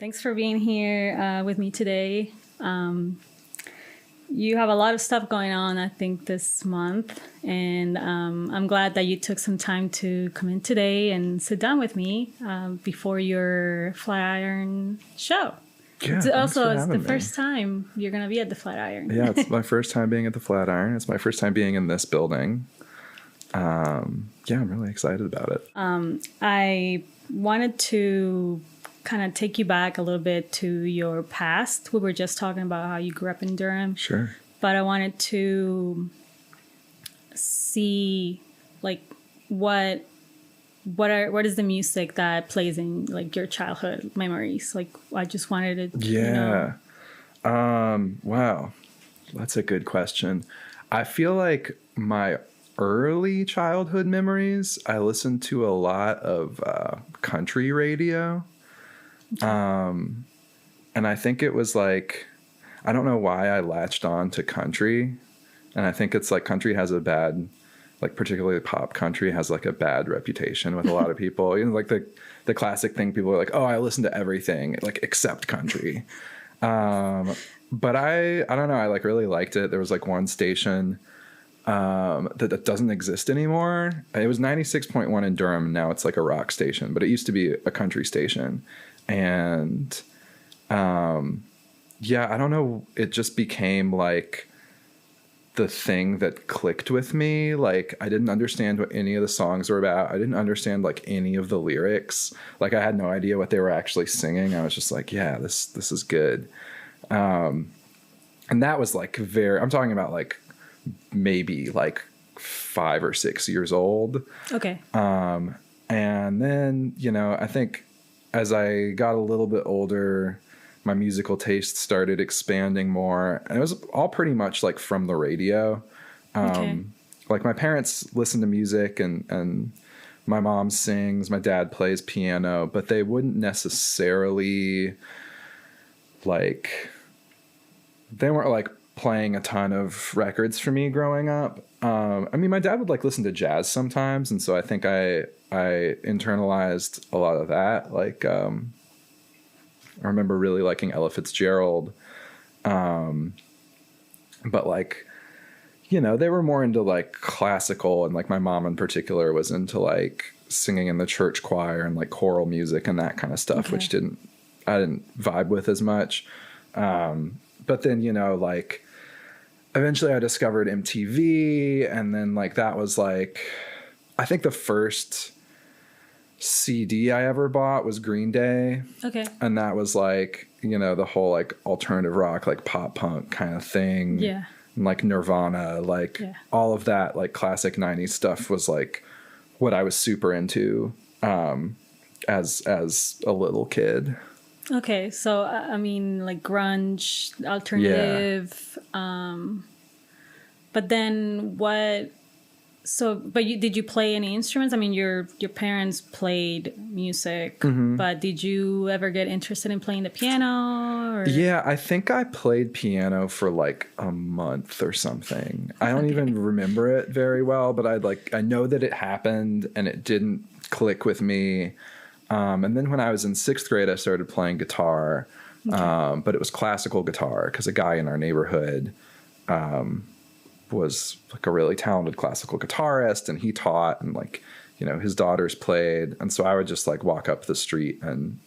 Thanks for being here with me today. You have a lot of stuff going on, I think, this month, and I'm glad that you took some time to come in today and sit down with me before your Flatiron show. Yeah, It's the me. first time you're going to be at the Flatiron. Yeah, it's my first time being at the Flatiron. It's my first time being in this building. I'm really excited about it. I wanted to kind of take you back a little bit to your past. We were just talking about how you grew up in Durham. Sure. But I wanted to see, like, what is the music that plays in, like, your childhood memories? Like, I just wanted to, Yeah. Wow. That's a good question. I feel like my early childhood memories, I listened to a lot of country radio. And I think it was like, I don't know why I latched on to country. And I think it's like country has a bad, like particularly pop country has like a bad reputation with a lot of people. You know, like the classic thing, people are like, oh, I listen to everything, like except country. But I don't know, I like really liked it. There was like one station that doesn't exist anymore. It was 96.1 in Durham. Now it's like a rock station, but it used to be a country station. And I don't know. It just became like the thing that clicked with me. Like I didn't understand what any of the songs were about. I didn't understand like any of the lyrics. Like I had no idea what they were actually singing. I was just like, yeah, this is good. And that was like I'm talking about like maybe like 5 or 6 years old. Okay. And then, I think as I got a little bit older, my musical taste started expanding more. And it was all pretty much like from the radio. Like my parents listen to music and my mom sings, my dad plays piano, but they wouldn't necessarily they weren't like playing a ton of records for me growing up. I mean, my dad would like listen to jazz sometimes. And so I think I internalized a lot of that. Like, I remember really liking Ella Fitzgerald. But like, they were more into like classical, and like my mom in particular was into like singing in the church choir and like choral music and that kind of stuff, which I didn't vibe with as much. But then, like eventually I discovered MTV, and then like that was like, I think the first CD I ever bought was Green Day. Okay. And that was like, the whole like alternative rock, like pop punk kind of thing. Yeah. And like Nirvana, all of that like classic 90s stuff was like what I was super into as a little kid. Okay, so I mean, like grunge, alternative. But then what? So, but did you play any instruments? I mean, your parents played music, but did you ever get interested in playing the piano? Or? Yeah, I think I played piano for like a month or something. I don't even remember it very well, but I know that it happened and it didn't click with me. And then when I was in 6th grade, I started playing guitar, but it was classical guitar because a guy in our neighborhood was like a really talented classical guitarist, and he taught, and like, his daughters played. And so I would just like walk up the street and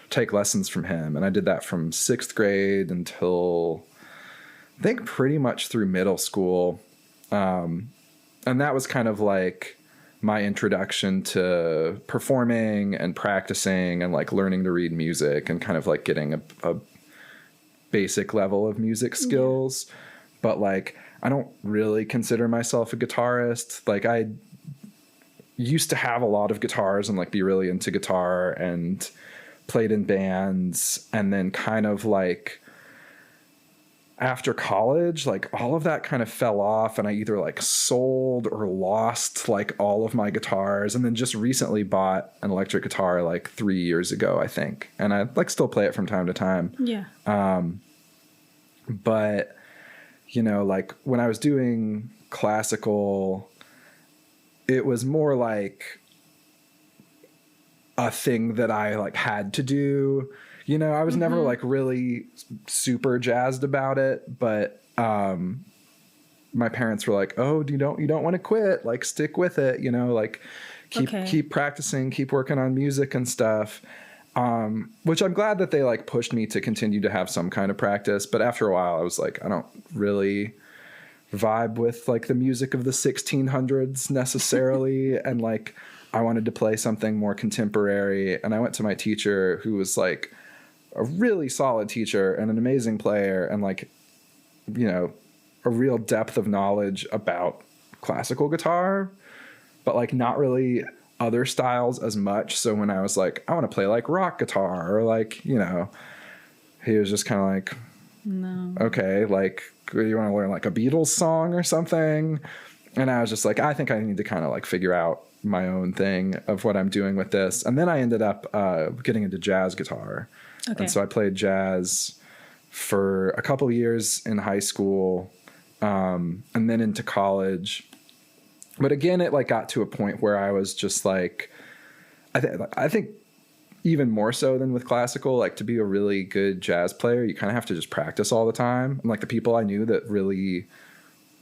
take lessons from him. And I did that from 6th grade until I think pretty much through middle school. And that was kind of like my introduction to performing and practicing and like learning to read music and kind of like getting a basic level of music skills. Yeah. But like, I don't really consider myself a guitarist. Like I used to have a lot of guitars and like be really into guitar and played in bands. And then kind of like after college, like all of that kind of fell off, and I either like sold or lost like all of my guitars, and then just recently bought an electric guitar like 3 years ago, I think. And I like still play it from time to time. Yeah. But like when I was doing classical, it was more like a thing that I like had to do You know, I was never like really super jazzed about it, but my parents were like, "Oh, you don't want to quit, like stick with it, you know, like keep practicing, keep working on music and stuff." Which I'm glad that they like pushed me to continue to have some kind of practice, but after a while I was like, I don't really vibe with like the music of the 1600s necessarily. And like, I wanted to play something more contemporary. And I went to my teacher, who was like a really solid teacher and an amazing player, and like, you know, a real depth of knowledge about classical guitar, but like not really other styles as much. So when I was like, I want to play like rock guitar, or like, you know, he was just kind of like, no, okay, like, you want to learn like a Beatles song or something? And I was just like, I think I need to kind of like figure out my own thing of what I'm doing with this. And then I ended up getting into jazz guitar. Okay. And so I played jazz for a couple of years in high school, and then into college. But again, it like got to a point where I was just like, I think even more so than with classical, like to be a really good jazz player, you kind of have to just practice all the time. And like the people I knew that really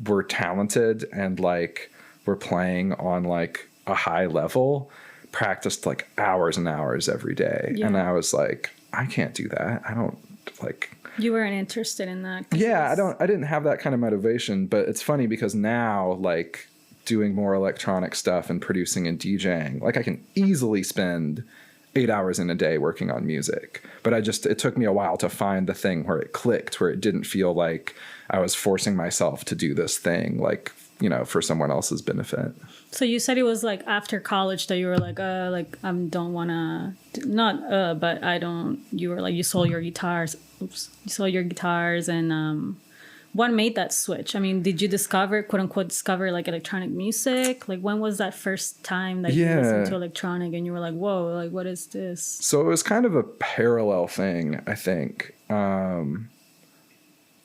were talented and like were playing on like a high level practiced like hours and hours every day. Yeah. And I was like, I can't do that. I don't like. You weren't interested in that. Yeah, I didn't have that kind of motivation. But it's funny because now like doing more electronic stuff and producing and DJing, like I can easily spend 8 hours in a day working on music. But it took me a while to find the thing where it clicked, where it didn't feel like I was forcing myself to do this thing, like, you know, for someone else's benefit. So you said it was like after college that you were like, I don't want to, but I don't, you were like, you sold your guitars. Oops. You sold your guitars and, what made that switch? I mean, did you discover, quote unquote, like electronic music? Like when was that first time that you listened to electronic and you were like, whoa, like what is this? So it was kind of a parallel thing, I think.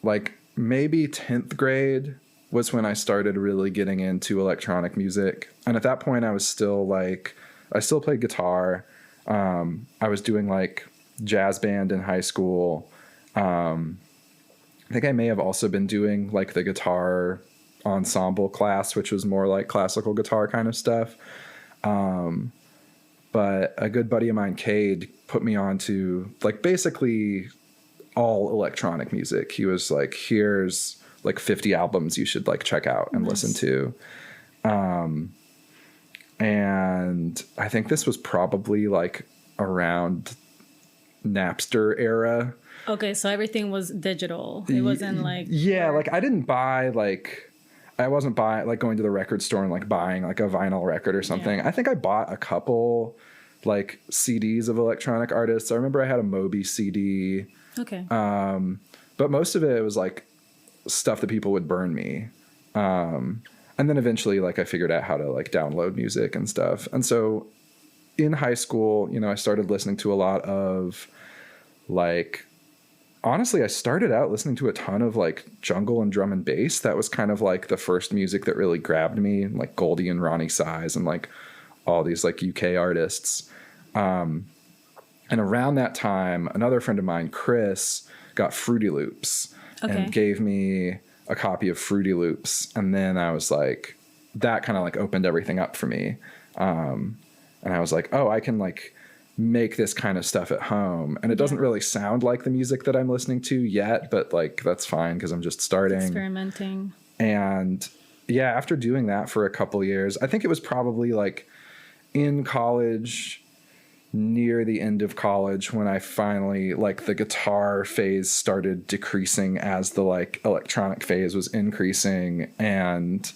Like maybe 10th grade was when I started really getting into electronic music. And at that point I was still like, I still played guitar. I was doing like jazz band in high school. I think I may have also been doing like the guitar ensemble class, which was more like classical guitar kind of stuff. But a good buddy of mine, Cade, put me on to like basically all electronic music. He was like, here's like 50 albums you should like check out and listen to. And I think this was probably like around Napster era. Okay, so everything was digital. It wasn't like... Yeah, like I didn't buy like... I wasn't going to the record store and like buying like a vinyl record or something. Yeah. I think I bought a couple like CDs of electronic artists. I remember I had a Moby CD. Okay. But most of it was like stuff that people would burn me. And then eventually like I figured out how to like download music and stuff. And so in high school, you know, I started listening to a lot of like... Honestly, I started out listening to a ton of like jungle and drum and bass. That was kind of like the first music that really grabbed me, like Goldie and Ronnie Size and like all these like UK artists. And around that time, another friend of mine, Chris, got Fruity Loops and gave me a copy of Fruity Loops. And then I was like, that kind of like opened everything up for me. And I was like, oh, I can like make this kind of stuff at home. And it doesn't really sound like the music that I'm listening to yet, but like that's fine because I'm just starting. Experimenting. And yeah, after doing that for a couple years, I think it was probably like in college, near the end of college, when I finally like the guitar phase started decreasing as the like electronic phase was increasing. And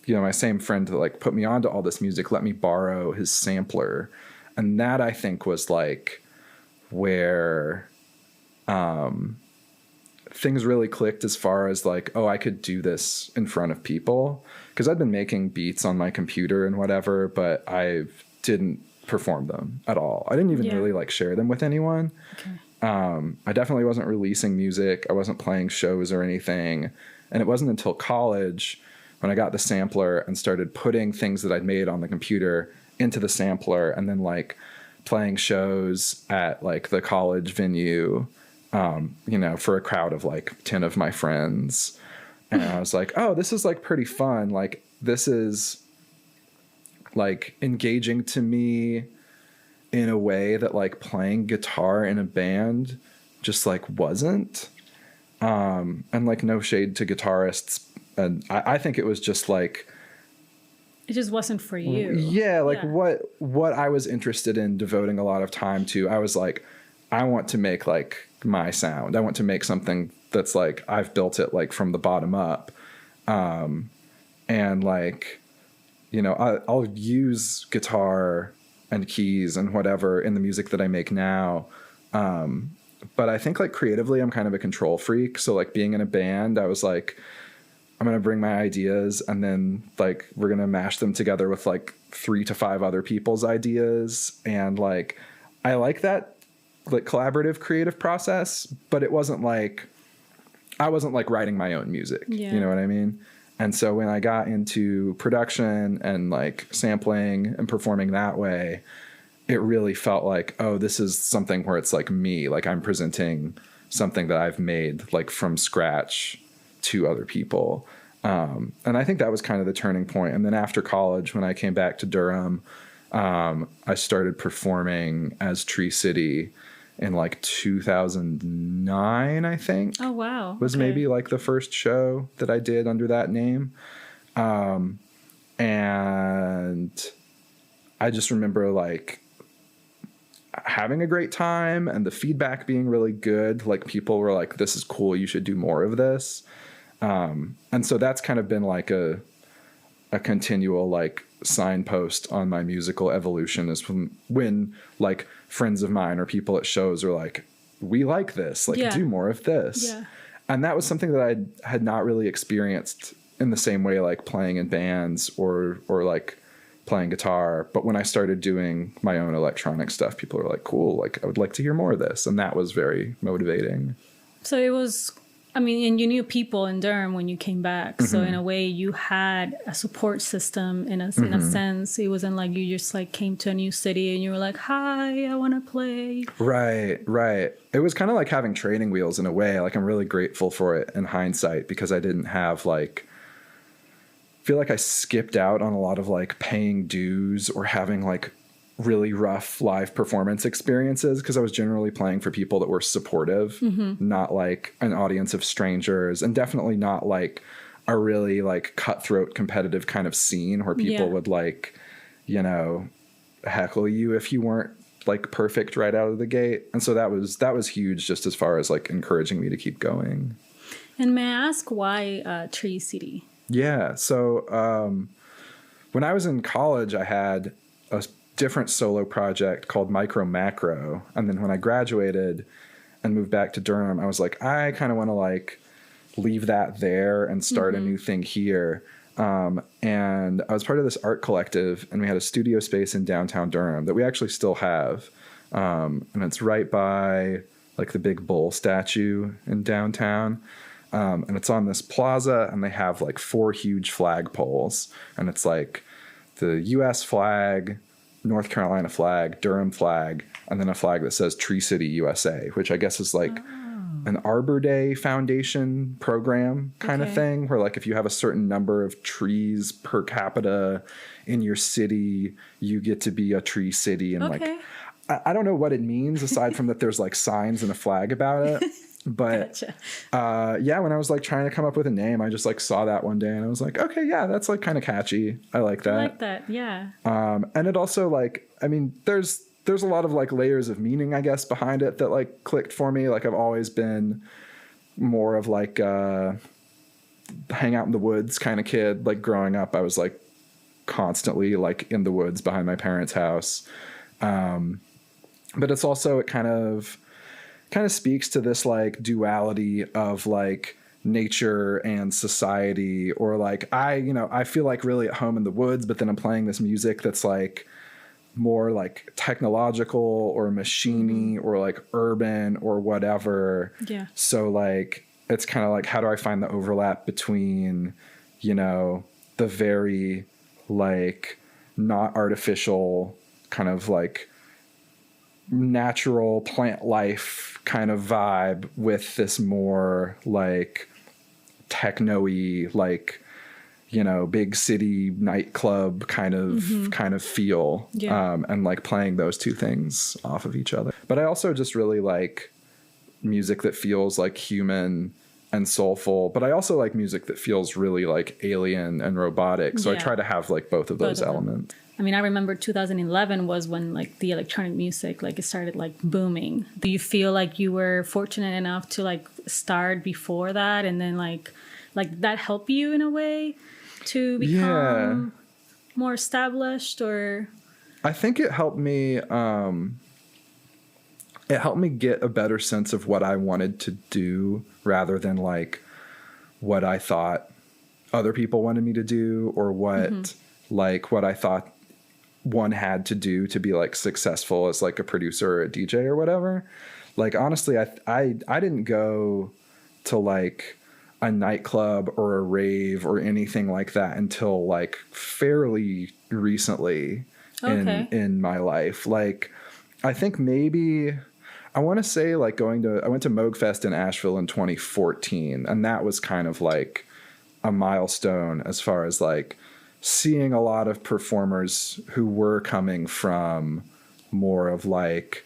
you know, my same friend that like put me onto all this music let me borrow his sampler. And that I think was like where things really clicked as far as like, oh, I could do this in front of people. Because I'd been making beats on my computer and whatever, but I didn't perform them at all. I didn't even really like share them with anyone. Okay. I definitely wasn't releasing music. I wasn't playing shows or anything. And it wasn't until college when I got the sampler and started putting things that I'd made on the computer into the sampler and then like playing shows at like the college venue, you know, for a crowd of like 10 of my friends. And I was like, oh, this is like pretty fun. Like, this is like engaging to me in a way that like playing guitar in a band just like wasn't. And like, no shade to guitarists. And I think it was just like, it just wasn't for you. Yeah. Like what I was interested in devoting a lot of time to, I was like, I want to make like my sound. I want to make something that's like, I've built it like from the bottom up. And like, you know, I'll use guitar and keys and whatever in the music that I make now. But I think like creatively, I'm kind of a control freak. So like being in a band, I was like, I'm going to bring my ideas and then like, we're going to mash them together with like 3 to 5 other people's ideas. And like, I like that like collaborative creative process, but it wasn't like, I wasn't like writing my own music. Yeah. You know what I mean? And so when I got into production and like sampling and performing that way, it really felt like, oh, this is something where it's like me, like I'm presenting something that I've made like from scratch to other people. And I think that was kind of the turning point. And then after college, when I came back to Durham, I started performing as Treee City in like 2009, I think. Oh, wow. Was maybe like the first show that I did under that name. And I just remember like having a great time and the feedback being really good. Like people were like, this is cool. You should do more of this. And so that's kind of been like a continual like signpost on my musical evolution is when like friends of mine or people at shows are like, we like this, like do more of this. Yeah. And that was something that I had not really experienced in the same way, like playing in bands or like playing guitar. But when I started doing my own electronic stuff, people were like, cool, like I would like to hear more of this. And that was very motivating. So it was, I mean, and you knew people in Durham when you came back. Mm-hmm. So in a way you had a support system in a sense. It wasn't like you just like came to a new city and you were like, hi, I want to play. Right. It was kind of like having training wheels in a way. Like I'm really grateful for it in hindsight because I didn't have like, I feel like I skipped out on a lot of like paying dues or having like really rough live performance experiences because I was generally playing for people that were supportive, not like an audience of strangers, and definitely not like a really like cutthroat competitive kind of scene where people would like, you know, heckle you if you weren't like perfect right out of the gate. And so that was huge just as far as like encouraging me to keep going. And may I ask why Treee City? Yeah. So when I was in college, I had a different solo project called Micro Macro. And then when I graduated and moved back to Durham, I was like, I kind of want to like leave that there and start a new thing here. And I was part of this art collective and we had a studio space in downtown Durham that we actually still have. And it's right by like the big bull statue in downtown. And it's on this plaza and they have like 4 huge flag poles and it's like the US flag, North Carolina flag, Durham flag, and then a flag that says Treee City, USA, which I guess is like an Arbor Day Foundation program kind of thing, where like if you have a certain number of trees per capita in your city, you get to be a Treee City. And like, I don't know what it means aside from that there's like signs and a flag about it. But when I was like trying to come up with a name, I just like saw that one day and I was like, okay, yeah, that's like kind of catchy. I like that. I like that, yeah. And it also like, I mean, there's a lot of like layers of meaning, I guess, behind it that like clicked for me. Like I've always been more of like hang out in the woods kind of kid. Like growing up, I was like constantly like in the woods behind my parents' house. But it's also, it kind of speaks to this like duality of like nature and society, or like I feel like really at home in the woods, but then I'm playing this music that's like more like technological or machiney or like urban or whatever. Yeah. So like it's kind of like, how do I find the overlap between, you know, the very like not artificial kind of like natural plant life kind of vibe with this more like techno-y, like, you know, big city nightclub kind of feel. And like playing those two things off of each other. But I also just really like music that feels like human and soulful, but I also like music that feels really like alien and robotic. So I try to have like both of those elements. I mean, I remember 2011 was when like the electronic music, like it started like booming. Do you feel like you were fortunate enough to like start before that, and then like that help you in a way to become more established? Or I think it helped me get a better sense of what I wanted to do rather than like what I thought other people wanted me to do, or what what I thought one had to do to be like successful as like a producer or a DJ or whatever. Like, honestly, I didn't go to like a nightclub or a rave or anything like that until like fairly recently in my life. Like, I think maybe I want to say like I went to Moogfest in Asheville in 2014, and that was kind of like a milestone as far as like seeing a lot of performers who were coming from more of like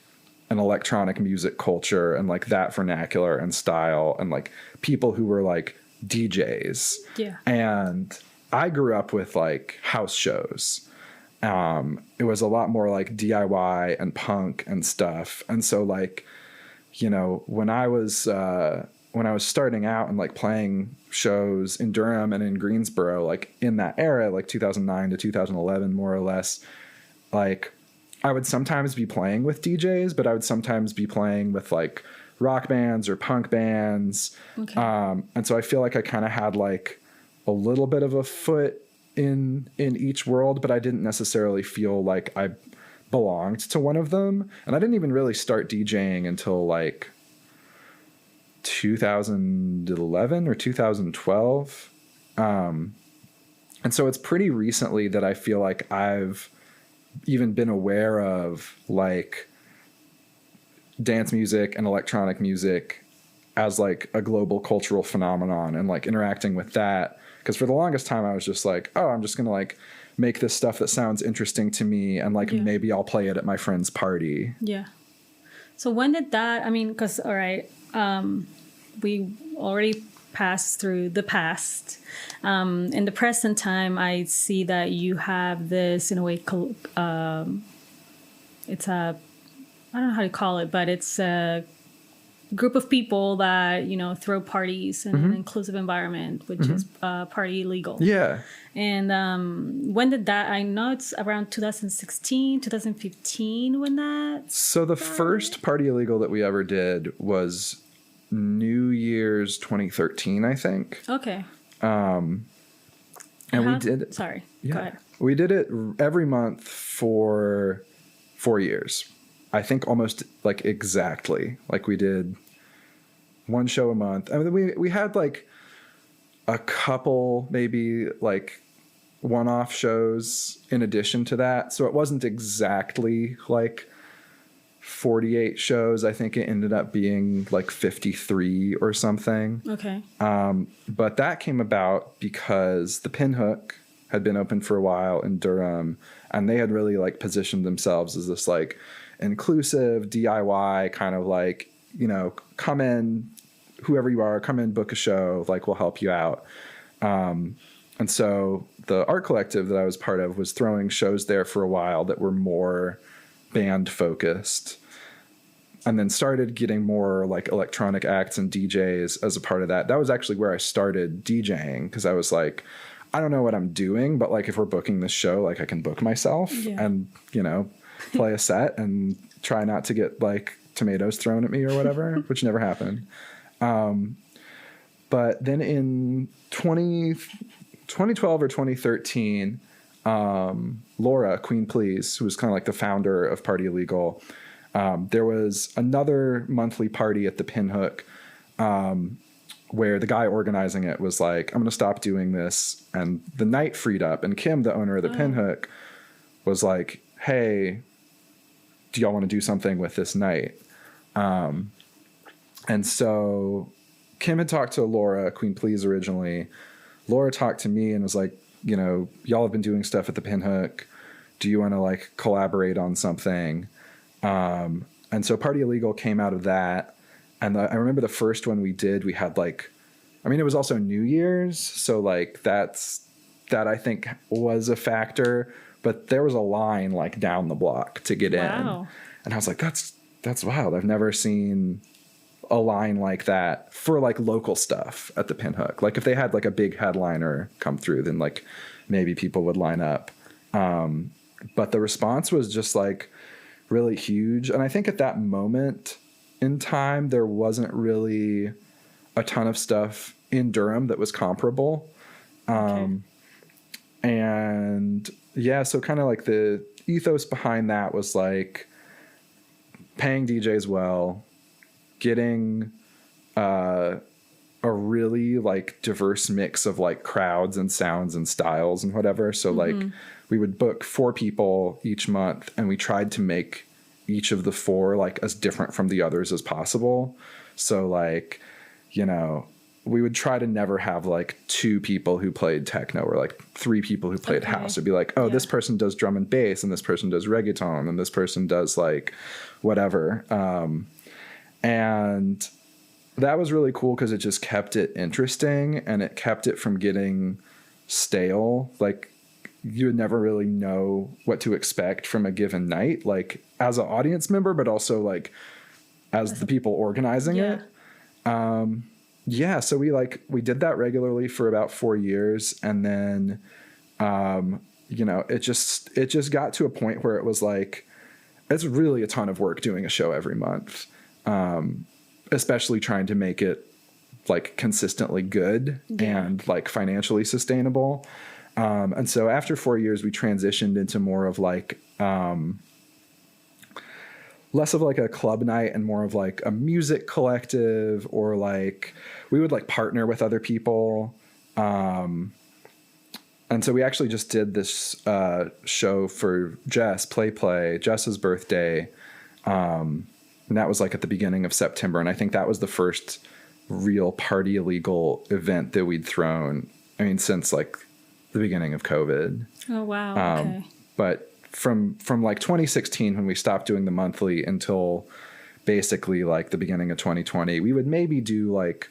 an electronic music culture and like that vernacular and style, and like people who were like DJs. Yeah. And I grew up with like house shows. It was a lot more like DIY and punk and stuff. And so like, you know, when I was starting out and like playing shows in Durham and in Greensboro, like in that era, like 2009 to 2011, more or less, like I would sometimes be playing with DJs, but I would sometimes be playing with like rock bands or punk bands. Okay. And so I feel like I kind of had like a little bit of a foot in each world, but I didn't necessarily feel like I belonged to one of them. And I didn't even really start DJing until like 2011 or 2012. And so it's pretty recently that I feel like I've even been aware of like dance music and electronic music as like a global cultural phenomenon, and like interacting with that. Because for the longest time I was just like, oh, I'm just gonna like make this stuff that sounds interesting to me, and like maybe I'll play it at my friend's party. Yeah. So when did that, I mean, because all right, we already passed through the past. In the present time, I see that you have this, in a way, it's a, I don't know how to call it, but it's a group of people that, you know, throw parties in an inclusive environment, which is party legal. Yeah. And when did that, I know it's around 2016, 2015 when that So the first party illegal that we ever did was New Year's 2013, I think. Okay. And we did it. Sorry. Yeah, go ahead. We did it every month for 4 years. I think almost like exactly. Like we did one show a month. I mean, we had like a couple maybe like one-off shows in addition to that. So it wasn't exactly like 48 shows. I think it ended up being like 53 or something. Okay. But that came about because the Pinhook had been open for a while in Durham, and they had really like positioned themselves as this like inclusive DIY kind of like, you know, come in, whoever you are, come in, book a show, like we'll help you out. And so the art collective that I was part of was throwing shows there for a while that were more band focused, and then started getting more like electronic acts and DJs as a part of that. That was actually where I started DJing, because I was like, I don't know what I'm doing, but like if we're booking this show, like I can book myself and, you know, play a set and try not to get like tomatoes thrown at me or whatever, which never happened. But then in 2012 or 2013, Laura, Queen Please, who was kind of like the founder of Party Illegal, there was another monthly party at the Pinhook, where the guy organizing it was like, I'm going to stop doing this. And the night freed up, and Kim, the owner of the Pinhook, was like, hey, do y'all want to do something with this night? And so Kim had talked to Laura, Queen Please originally. Laura talked to me and was like, you know, y'all have been doing stuff at the Pinhook. Do you want to like collaborate on something? And so Party Illegal came out of that. And I remember the first one we did, we had like, I mean, it was also New Year's. So like that I think was a factor, but there was a line like down the block to get in. And I was like, that's wild. I've never seen a line like that for like local stuff at the Pinhook. Like if they had like a big headliner come through, then like maybe people would line up. But the response was just like really huge. And I think at that moment in time, there wasn't really a ton of stuff in Durham that was comparable. And yeah, so kind of like the ethos behind that was like paying DJs well, getting a really like diverse mix of like crowds and sounds and styles and whatever. So like we would book 4 people each month, and we tried to make each of the 4 like as different from the others as possible. So like, you know, we would try to never have like 2 people who played techno or like 3 people who played house. It'd be like, oh, this person does drum and bass, and this person does reggaeton, and this person does like whatever. And that was really cool because it just kept it interesting, and it kept it from getting stale. Like you would never really know what to expect from a given night, like as an audience member, but also like as the people organizing it. So we did that regularly for about 4 years. And then, you know, it just got to a point where it was like, it's really a ton of work doing a show every month. Especially trying to make it like consistently good and like financially sustainable. And so after 4 years, we transitioned into more of like, less of like a club night and more of like a music collective, or like we would like partner with other people. And so we actually just did this show for Jess's birthday. And that was like at the beginning of September. And I think that was the first real Party Illegal event that we'd thrown, I mean, since like the beginning of COVID. Oh, wow. Okay. But from like 2016, when we stopped doing the monthly, until basically like the beginning of 2020, we would maybe do like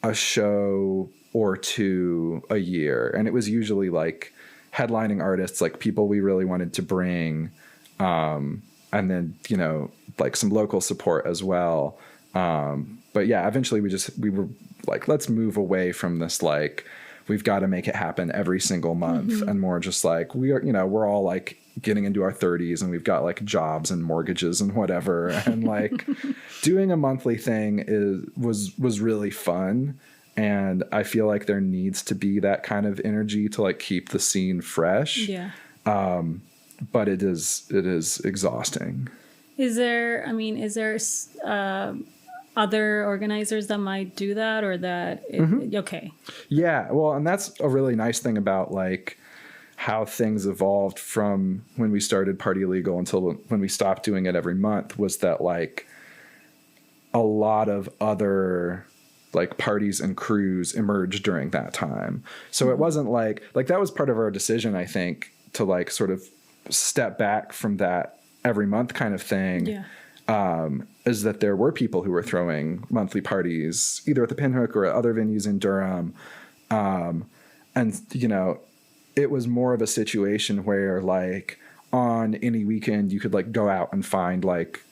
a show or 2 a year. And it was usually like headlining artists, like people we really wanted to bring. And then, you know, like some local support as well. But yeah, eventually we were like, let's move away from this, like, we've got to make it happen every single month, and more just like, we are, you know, we're all like getting into our 30s and we've got like jobs and mortgages and whatever. And like doing a monthly thing was really fun. And I feel like there needs to be that kind of energy to like keep the scene fresh. Yeah. But it is exhausting. Is there other organizers that might do that, or that okay? Yeah, well, and that's a really nice thing about like how things evolved from when we started Party Illegal until when we stopped doing it every month, was that like a lot of other like parties and crews emerged during that time. So it wasn't like that was part of our decision, I think, to like sort of step back from that every month kind of thing. Yeah. Is that there were people who were throwing monthly parties either at the Pinhook or at other venues in Durham. And, you know, it was more of a situation where like on any weekend you could like go out and find like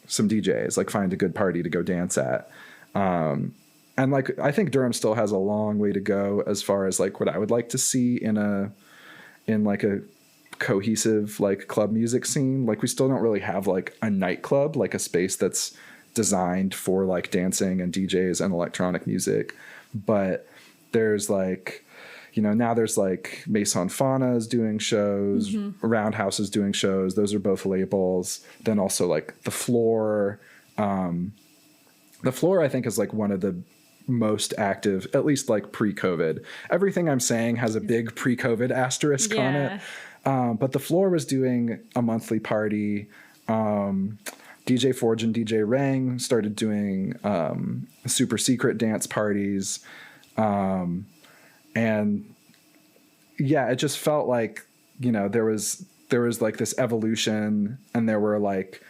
some DJs, like find a good party to go dance at. And like, I think Durham still has a long way to go as far as like what I would like to see in like a cohesive like club music scene. Like we still don't really have like a nightclub, like a space that's designed for like dancing and DJs and electronic music. But there's like, you know, now there's like Maison Fauna is doing shows, Roundhouse is doing shows. Those are both labels. Then also like The Floor. The Floor, I think, is like one of the most active, at least like pre-COVID. Everything I'm saying has a big pre-COVID asterisk on it. But The Floor was doing a monthly party. DJ Forge and DJ Rang started doing super secret dance parties. And yeah, it just felt like, you know, there was like this evolution, and there were like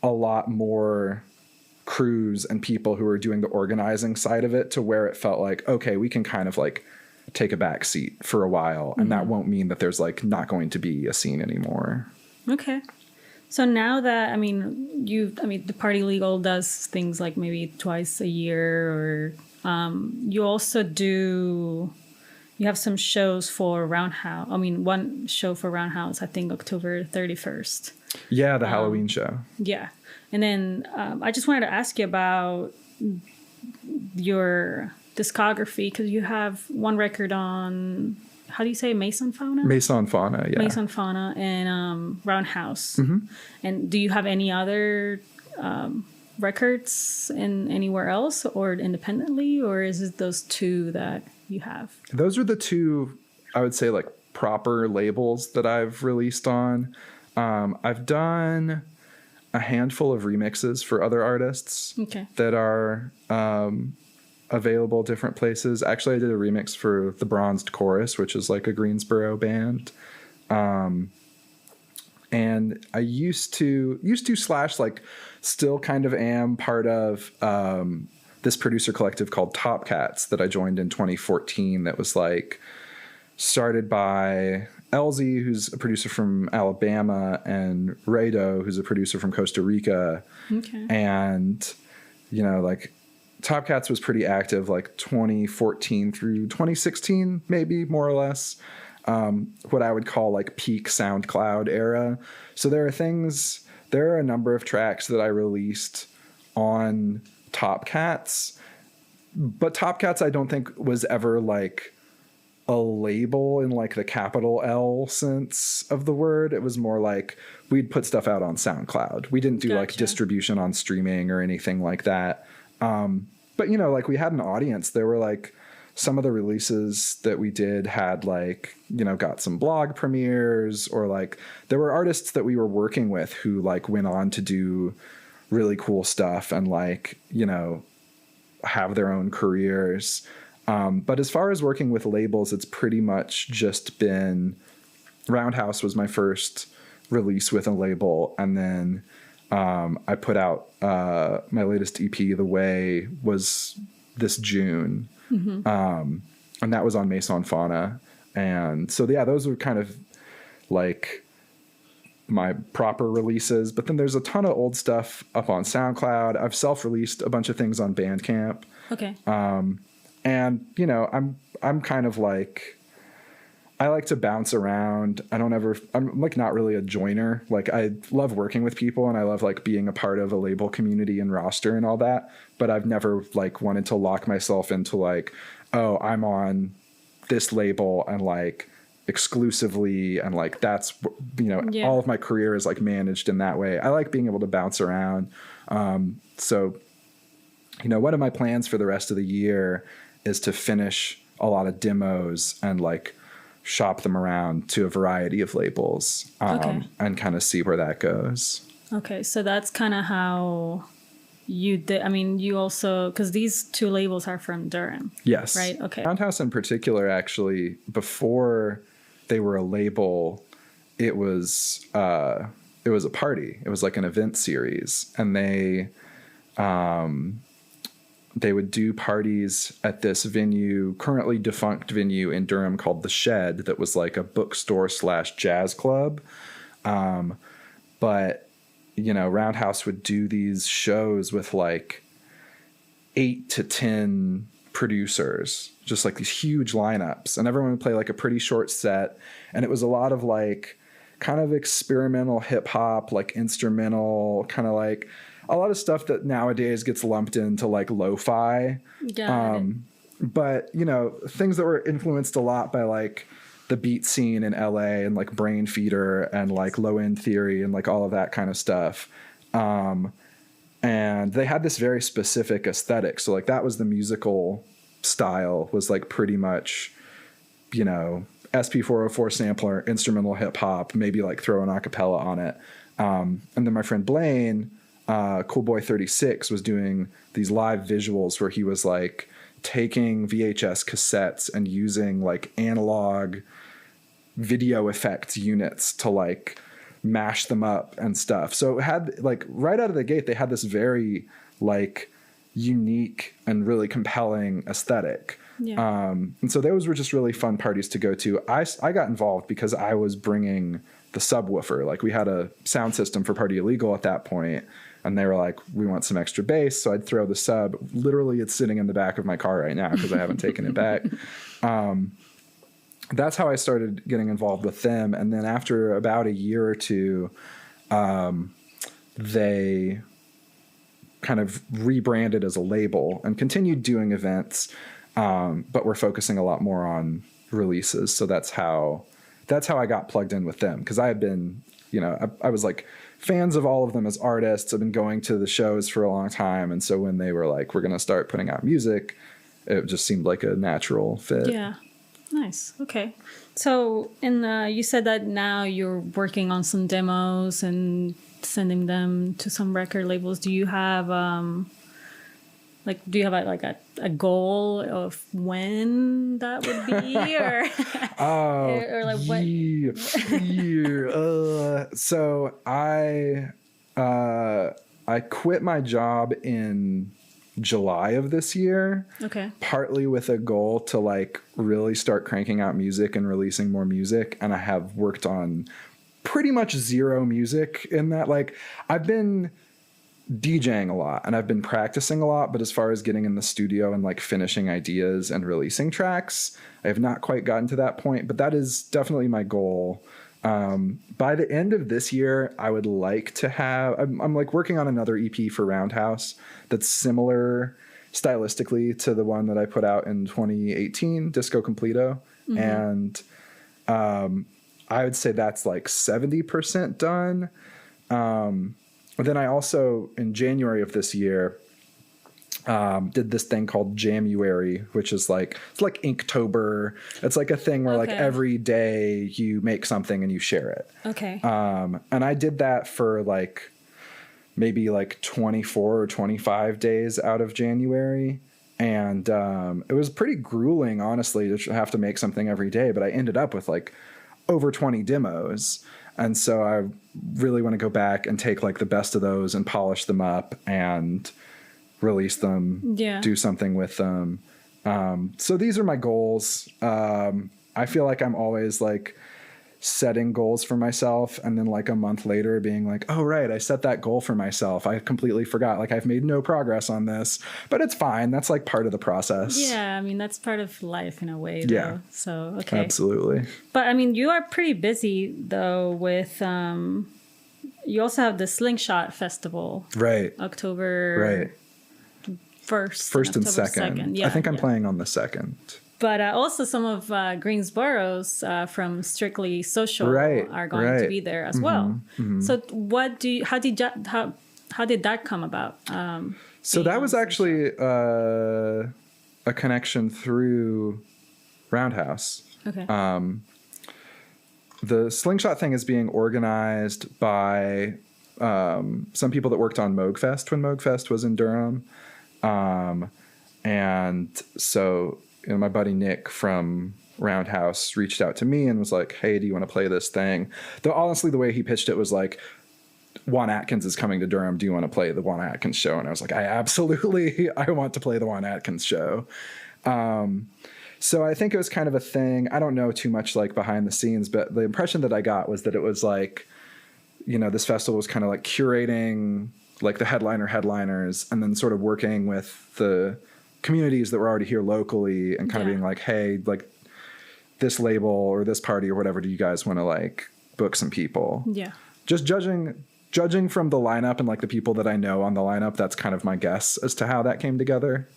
a lot more crews and people who were doing the organizing side of it, to where it felt like, okay, we can kind of like take a back seat for a while, and that won't mean that there's like not going to be a scene anymore. Okay. So now that, the Party Legal does things like maybe twice a year, or you also you have some shows for Roundhouse. One show for Roundhouse, I think October 31st. Yeah, the Halloween show. Yeah. And then I just wanted to ask you about your discography, because you have one record on, how do you say, Maison Fauna? Maison Fauna, yeah. Maison Fauna and Roundhouse. And do you have any other records anywhere else, or independently, or is it those two that you have? Those are the two, I would say, like proper labels that I've released on. I've done a handful of remixes for other artists that are available different places. Actually, I did a remix for the Bronzed Chorus, which is like a Greensboro band. And I used to / like still kind of am part of this producer collective called Top Cats that I joined in 2014, that was like started by Elsie, who's a producer from Alabama, and Rado, who's a producer from Costa Rica. And, you know, like Top Cats was pretty active like 2014 through 2016, maybe more or less. What I would call like peak SoundCloud era. So there are a number of tracks that I released on Top Cats, but Top Cats I don't think was ever like a label in like the capital L sense of the word. It was more like we'd put stuff out on SoundCloud. We didn't do like distribution on streaming or anything like that. But you know, like we had an audience. There were like some of the releases that we did had like, you know, got some blog premieres, or like there were artists that we were working with who like went on to do really cool stuff and like, you know, have their own careers. But as far as working with labels, it's pretty much just been Roundhouse was my first release with a label. And then I put out my latest EP, The Way, was this June. And that was on Maison Fauna. And so, yeah, those were kind of like my proper releases. But then there's a ton of old stuff up on SoundCloud. I've self-released a bunch of things on Bandcamp. And, you know, I'm kind of like, I like to bounce around. I'm like not really a joiner. Like I love working with people, and I love like being a part of a label community and roster and all that. But I've never like wanted to lock myself into like, oh, I'm on this label and like exclusively, and like that's, you know, all of my career is like managed in that way. I like being able to bounce around. So, you know, one of my plans for the rest of the year is to finish a lot of demos and like shop them around to a variety of labels, and kind of see where that goes. Okay, so that's kind of how you did. I mean, you also, because these two labels are from Durham. Yes. Right? Okay. Roundhouse in particular, actually, before they were a label, it was a party. It was like an event series, and they would do parties at this venue, currently defunct venue in Durham called The Shed, that was like a bookstore / jazz club. But, you know, Roundhouse would do these shows with like 8 to 10 producers, just like these huge lineups, and everyone would play like a pretty short set. And it was a lot of like kind of experimental hip hop, like instrumental, kind of like a lot of stuff that nowadays gets lumped into like lo-fi. But, you know, things that were influenced a lot by like the beat scene in LA and like Brain Feeder and like Low End Theory and like all of that kind of stuff. And they had this very specific aesthetic. So like that was the musical style, was like pretty much, you know, SP404 sampler, instrumental hip hop, maybe like throw an acapella on it. And then my friend Blaine, Cool Boy 36, was doing these live visuals where he was like taking VHS cassettes and using like analog video effects units to like mash them up and stuff. So it had like right out of the gate, they had this very like unique and really compelling aesthetic. Yeah. And so those were just really fun parties to go to. I got involved because I was bringing the subwoofer. Like we had a sound system for Party Illegal at that point, and they were like, we want some extra bass. So I'd throw the sub. Literally, it's sitting in the back of my car right now because I haven't taken it back. That's how I started getting involved with them. And then after about a year or two, they kind of rebranded as a label and continued doing events, but we're focusing a lot more on releases. So that's how I got plugged in with them, because I had been, I was like fans of all of them as artists. I've been going to the shows for a long time. And so when they were like, we're going to start putting out music, it just seemed like a natural fit. Yeah. Nice. Okay. So, you said that now you're working on some demos and sending them to some record labels. Do you have a goal of when that would be, or or like what? So I quit my job in July of this year. Okay. Partly Partly with a goal to like really start cranking out music and releasing more music. And I have worked on pretty much zero music in that. Like I've been DJing a lot and I've been practicing a lot, but as far as getting in the studio and like finishing ideas and releasing tracks, I have not quite gotten to that point, but that is definitely my goal. By the end of this year, I would like to have, I'm like working on another EP for Roundhouse that's similar stylistically to the one that I put out in 2018, Disco Completo. Mm-hmm. And, I would say that's like 70% done. But then I also, in January of this year, did this thing called Jamuary, which is like, it's like Inktober. It's like a thing where like every day you make something and you share it. Okay. And I did that for like maybe like 24 or 25 days out of January. And it was pretty grueling, honestly, to have to make something every day. But I ended up with like over 20 demos. And so I really want to go back and take like the best of those and polish them up and release them, do something with them. So these are my goals. I feel like I'm always like setting goals for myself and then like a month later being like, oh, right, I set that goal for myself. I completely forgot. Like I've made no progress on this, but it's fine. That's like part of the process. Yeah. I mean, that's part of life in a way, though. Yeah. So, okay. Absolutely. But I mean, you are pretty busy though with, you also have the Slingshot Festival. Right. October. Right. First and second. Yeah, I think I'm playing on the 2nd. But also some of Greensboro's from Strictly Social are going to be there as well. Mm-hmm. So how did that come about? So that was actually a connection through Roundhouse. Okay. The Slingshot thing is being organized by some people that worked on Moogfest when Moogfest was in Durham. And so my buddy Nick from Roundhouse reached out to me and was like, hey, do you want to play this thing? Though honestly, the way he pitched it was like, Juan Atkins is coming to Durham. Do you want to play the Juan Atkins show? And I was like, I want to play the Juan Atkins show. So I think it was kind of a thing. I don't know too much like behind the scenes, but the impression that I got was that it was like, this festival was kind of like curating like the headliners and then sort of working with the communities that were already here locally and kind of being like, hey, like this label or this party or whatever, do you guys want to like book some people? Yeah. Just judging from the lineup and like the people that I know on the lineup, that's kind of my guess as to how that came together.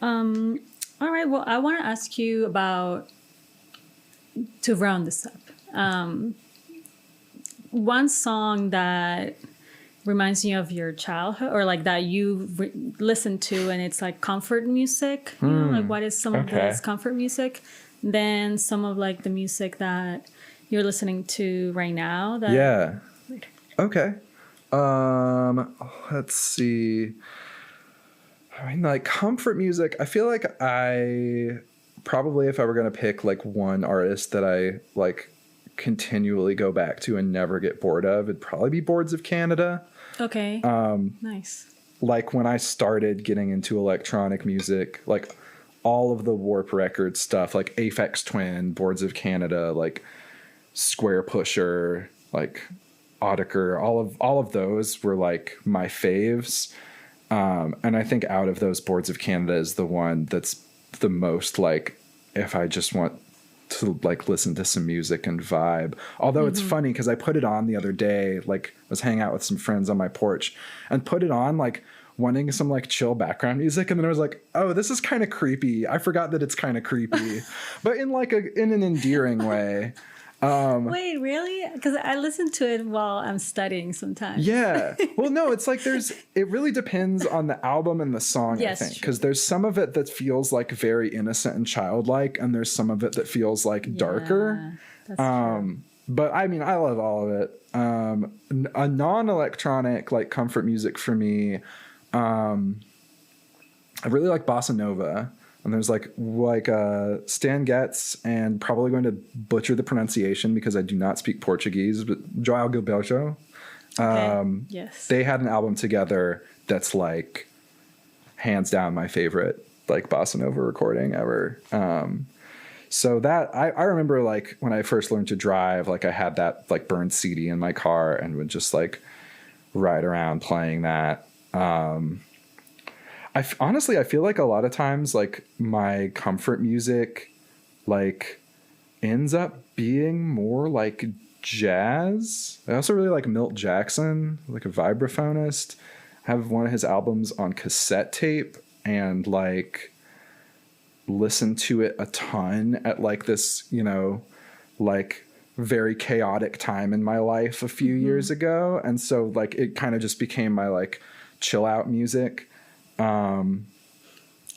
All right. Well, I want to ask you to round this up. One song that reminds you of your childhood or like that you listen to and it's like comfort music, like what is some of this comfort music? Then some of like the music that you're listening to right now. Okay. Let's see. I mean, like comfort music, I feel like I probably, if I were going to pick like one artist that I like continually go back to and never get bored of, it'd probably be Boards of Canada. Okay. Nice. Like when I started getting into electronic music, like all of the Warp Records stuff, like Aphex Twin, Boards of Canada, like Square Pusher, like Audiker, all of those were like my faves. And I think out of those, Boards of Canada is the one that's the most like, if I just want to like listen to some music and vibe. Although it's funny because I put it on the other day, like I was hanging out with some friends on my porch and put it on like wanting some like chill background music. And then I was like, oh, this is kind of creepy. I forgot that it's kind of creepy, but in like in an endearing way. Wait, really? Because I listen to it while I'm studying sometimes. Yeah. Well, no, it's like it really depends on the album and the song, yes, I think. Because there's some of it that feels like very innocent and childlike, and there's some of it that feels like darker. That's true. But I mean, I love all of it. A non-electronic like comfort music for me, I really like bossa nova. And there's like Stan Getz, and probably going to butcher the pronunciation because I do not speak Portuguese, but João Gilberto. Yes. They had an album together that's like hands down my favorite like bossa nova recording ever. So that I remember like when I first learned to drive, like I had that like burned CD in my car and would just like ride around playing that. Honestly, I feel like a lot of times, like my comfort music, like ends up being more like jazz. I also really like Milt Jackson, like a vibraphonist. I have one of his albums on cassette tape and like listen to it a ton at like this, you know, like very chaotic time in my life a few years ago. And so like it kind of just became my like chill out music.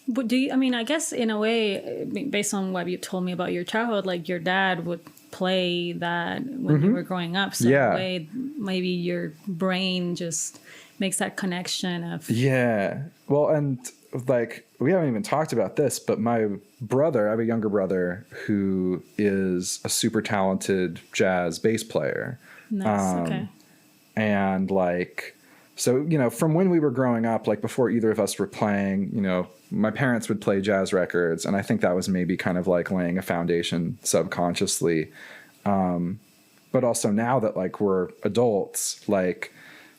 But I guess in a way, based on what you told me about your childhood, like your dad would play that when you were growing up. So in a way, maybe your brain just makes that connection of. Yeah. Well, and like, we haven't even talked about this, but my brother, I have a younger brother who is a super talented jazz bass player. Nice. Okay. And like, so, you know, from when we were growing up, like before either of us were playing, you know, my parents would play jazz records. And I think that was maybe kind of like laying a foundation subconsciously. But also now that like we're adults, like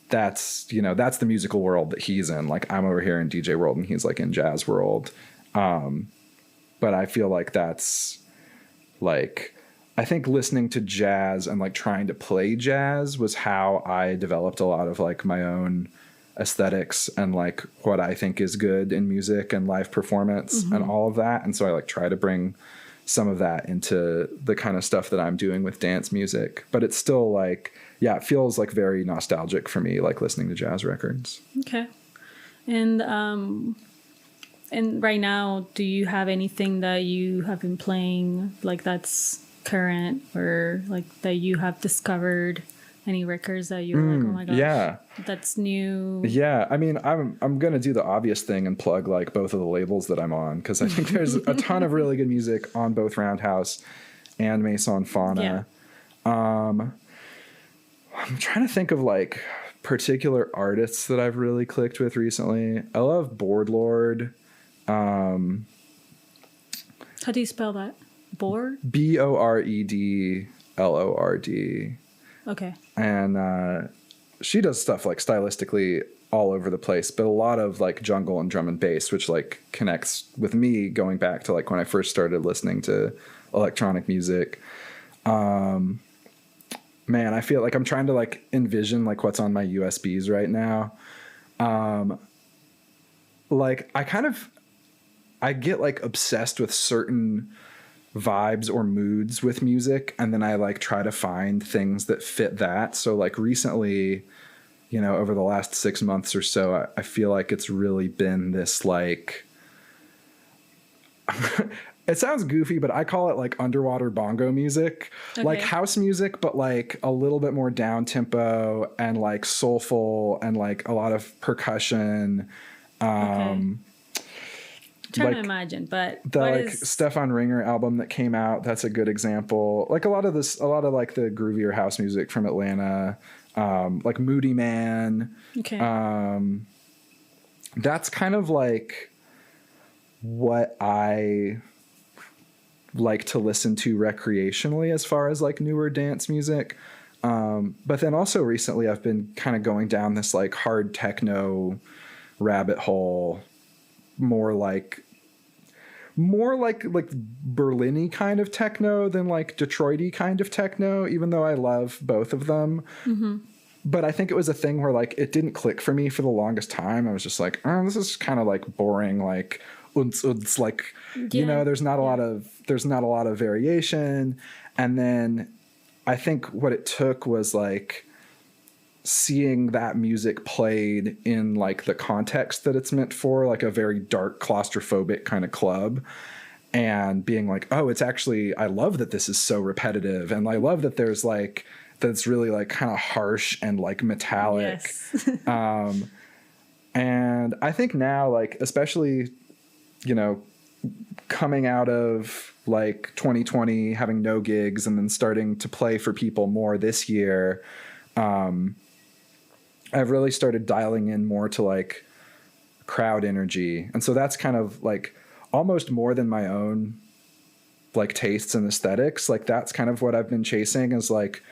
that's, you know, that's the musical world that he's in. Like I'm over here in DJ world and he's like in jazz world. But I feel like that's like, I think listening to jazz and like trying to play jazz was how I developed a lot of like my own aesthetics and like what I think is good in music and live performance and all of that. And so I like try to bring some of that into the kind of stuff that I'm doing with dance music, but it's still like, yeah, it feels like very nostalgic for me, like listening to jazz records. Okay. And right now, do you have anything that you have been playing like that's current or like that you have discovered? Any records that you're like, oh my gosh, yeah, that's new? Yeah, I mean, I'm gonna do the obvious thing and plug like both of the labels that I'm on, because I think there's a ton of really good music on both Roundhouse and Maison Fauna. Yeah. I'm trying to think of like particular artists that I've really clicked with recently. I love Boardlord. How do you spell that? Board? Boredlord. Okay. And she does stuff like stylistically all over the place, but a lot of like jungle and drum and bass, which like connects with me going back to like when I first started listening to electronic music. Man, I feel like I'm trying to like envision like what's on my USBs right now. Like I get like obsessed with certain vibes or moods with music, and then I like try to find things that fit that. So like recently, you know, over the last 6 months or so, I feel like it's really been this like It sounds goofy, but I call it like underwater bongo music, like house music, but like a little bit more down tempo and like soulful and like a lot of percussion. Trying to imagine, but the like Stefan Ringer album that came out, that's a good example. Like a lot of like the groovier house music from Atlanta, like Moody Man. Okay. That's kind of like what I like to listen to recreationally as far as like newer dance music. But then also recently I've been kind of going down this like hard techno rabbit hole, more like Berlin-y kind of techno than like Detroit-y kind of techno, even though I love both of them. Mm-hmm. But I think it was a thing where like it didn't click for me for the longest time. I was just like, oh, this is kind of like boring, like unz, like, you know, there's not a lot of variation. And then I think what it took was like seeing that music played in like the context that it's meant for, like a very dark, claustrophobic kind of club, and being like, oh, it's actually, I love that this is so repetitive, and I love that there's like, that's really like kind of harsh and like metallic. Yes. And I think now, like, especially, you know, coming out of like 2020, having no gigs and then starting to play for people more this year, I've really started dialing in more to like crowd energy. And so that's kind of like almost more than my own like tastes and aesthetics. Like that's kind of what I've been chasing, is like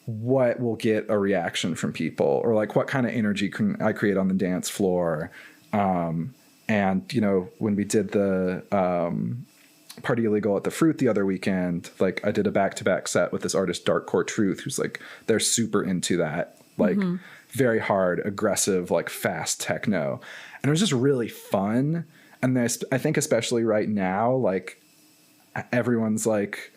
what will get a reaction from people, or like what kind of energy can I create on the dance floor. And, you know, when we did the Party Illegal at the Fruit the other weekend, like I did a back-to-back set with this artist, Darkcore Truth, who's like, they're super into that, like very hard, aggressive, like fast techno. And it was just really fun. And there's, I think especially right now, like everyone's like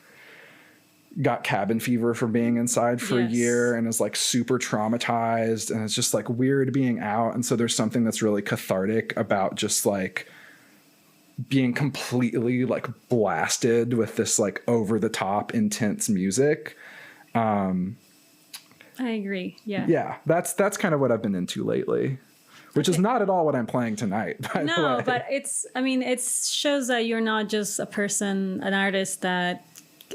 got cabin fever from being inside for a year and is like super traumatized, and it's just like weird being out. And so there's something that's really cathartic about just like being completely like blasted with this like over the top intense music. I agree. Yeah. Yeah. That's kind of what I've been into lately, which is not at all what I'm playing tonight. No, but it's, I mean, it shows that you're not just an artist that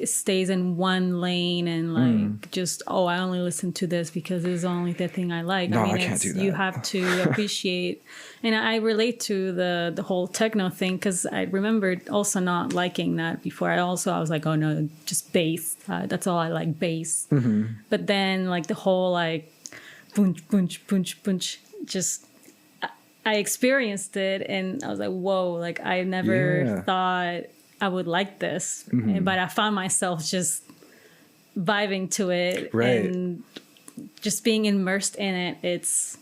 stays in one lane and like just, oh, I only listen to this because it's only the thing I like. No, I mean, I can't do that. You have to appreciate, and I relate to the whole techno thing, because I remember also not liking that before. I was like, oh no, just bass. That's all I like, bass. But then like the whole like punch, punch, punch, punch, just I experienced it and I was like, whoa, like I never thought I would like this, but I found myself just vibing to it and just being immersed in it. It's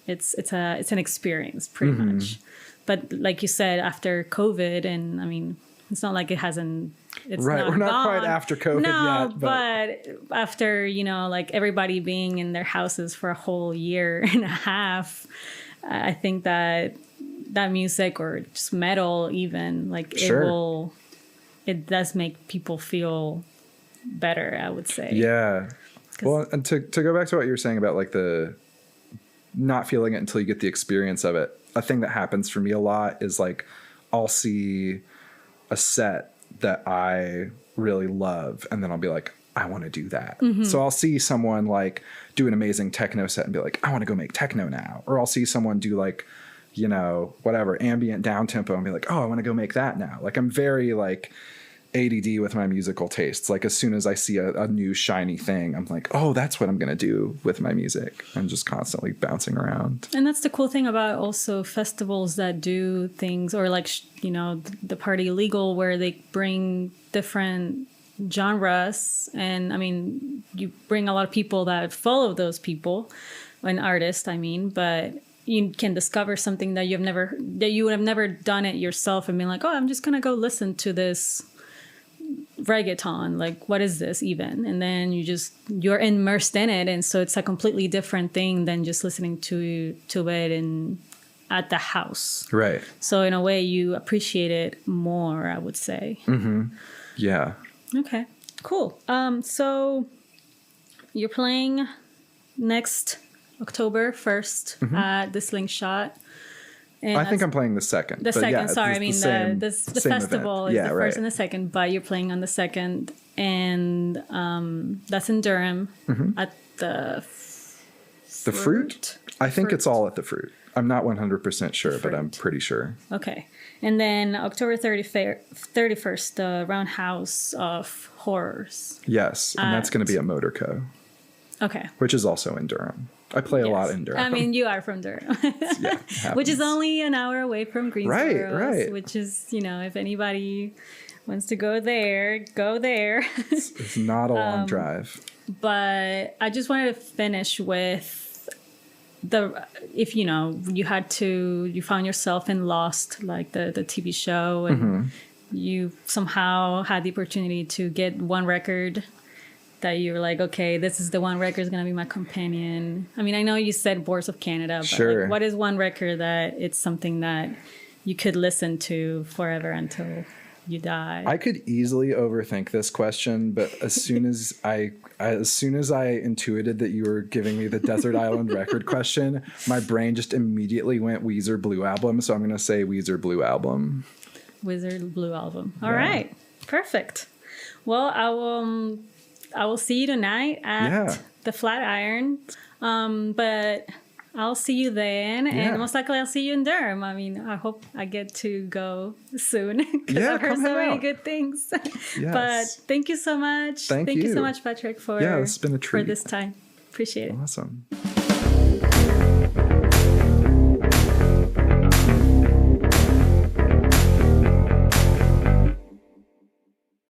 an experience pretty much. But like you said, after COVID, and I mean, it's not like it hasn't. It's not We're not gone. quite after COVID yet. But after, you know, like everybody being in their houses for a whole year and a half, I think that music, or just metal even, like it does make people feel better, I would say. Yeah. Well, and to go back to what you were saying about like the not feeling it until you get the experience of it, a thing that happens for me a lot is like I'll see a set that I really love and then I'll be like, I want to do that. So I'll see someone like do an amazing techno set and be like, I want to go make techno now. Or I'll see someone do like, you know, whatever, ambient down tempo and be like, oh, I want to go make that now. Like I'm very like ADD with my musical tastes. Like as soon as I see a new shiny thing, I'm like, oh, that's what I'm going to do with my music. I'm just constantly bouncing around. And that's the cool thing about also festivals that do things, or like, you know, the Party Illegal, where they bring different genres. And I mean, you bring a lot of people that follow those people, an artist, I mean, but you can discover something that you would have never done it yourself and be like, oh, I'm just going to go listen to this reggaeton, like what is this even? And then you're immersed in it, and so it's a completely different thing than just listening to it in at the house. Right. So in a way, you appreciate it more, I would say. Yeah. Okay, cool. So you're playing next October 1st at the Slingshot. And I think I'm playing the second. The second, sorry. I mean, the same festival event. is the first and the second, but you're playing on the second. And that's in Durham at the Fruit? I think it's all at the Fruit. I'm not 100% sure, but I'm pretty sure. Okay. And then October 31st, the Roundhouse of Horrors. Yes, and that's going to be at Motorco. Okay. Which is also in Durham. I play a lot in Durham. I mean, you are from Durham. Yeah, which is only an hour away from Greensboro. Right. Which is, if anybody wants to go there, go there. It's not a long drive. But I just wanted to finish with if you found yourself in Lost, like the TV show, and you somehow had the opportunity to get one record that you were like, okay, this is the one record is going to be my companion. I mean, I know you said Boards of Canada, but sure. Like, what is one record that it's something that you could listen to forever until you die? I could easily overthink this question, but as soon as I intuited that you were giving me the Desert Island record question, my brain just immediately went Weezer Blue Album, so I'm going to say Weezer Blue Album. Weezer Blue Album. All right. Perfect. Well, I will see you tonight at the Flatiron. But I'll see you then, and most likely I'll see you in Durham. I mean, I hope I get to go soon because I've heard so many good things. Yes. But thank you so much. Thank you so much, Patrick, for it's been a treat. for this time. Appreciate it. Awesome.